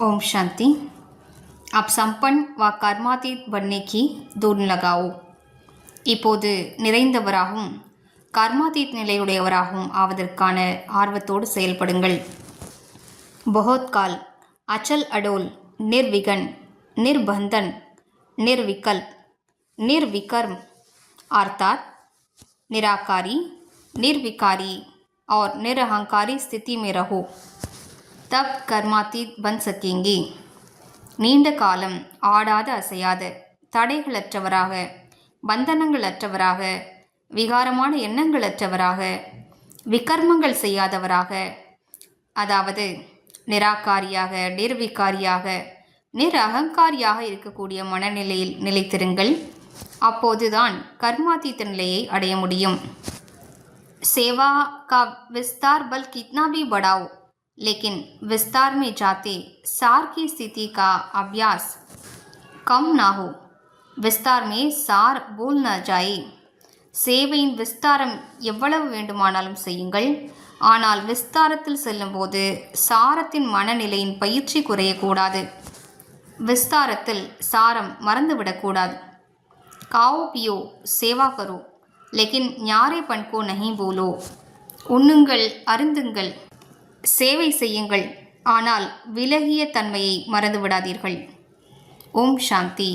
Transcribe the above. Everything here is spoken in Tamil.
ओम शांति। आप संपन्न व कर्मातीत बनने की दूर लगाओ। இப்போது நிறைந்தவராகவும் கர்மாதீத் நிலையுடையவராகவும் ஆவதற்கான ஆர்வத்தோடு செயல்படுங்கள். बहुत काल अचल अडोल निर्विघन निर्बंधन निर्विकल्प निर्विकर्म अर्थात निराकारी निर्विकारी और निरहंकारी स्थिति में रहो, तब कर्मातीत बन सकेंगे. நீண்ட காலம் ஆடாத அசையாத தடைகளற்றவராக பந்தனங்களற்றவராக விகாரமான எண்ணங்களற்றவராக விகர்மங்கள் செய்யாதவராக, அதாவது நிராகாரியாக நிர்விகாரியாக நிரகங்காரியாக இருக்கக்கூடிய மனநிலையில் நிலைத்திருங்கள். அப்போதுதான் கர்மாதீத நிலையை அடைய முடியும். सेवा का विस्तार बल कितना भी बढ़ाओ, लेकिन विस्तार में जाते सार की स्थिति का अभ्यास कम ना हो. विस्तार में सार भूल न जाए. சேவையின் விஸ்தாரம் எவ்வளவு வேண்டுமானாலும் செய்யுங்கள். ஆனால் விஸ்தாரத்தில் செல்லும்போது சாரத்தின் மனநிலையின் பயிற்சி குறையக்கூடாது. விஸ்தாரத்தில் சாரம் மறந்துவிடக்கூடாது. காओ पियो सेवा करो, लेकिन न्यारेपन को नहीं बोलो. உண்ணுங்கள் அருந்துங்கள் சேவை செய்யுங்கள், ஆனால் விலகிய தன்மையை மறந்துவிடாதீர்கள். ஓம் சாந்தி.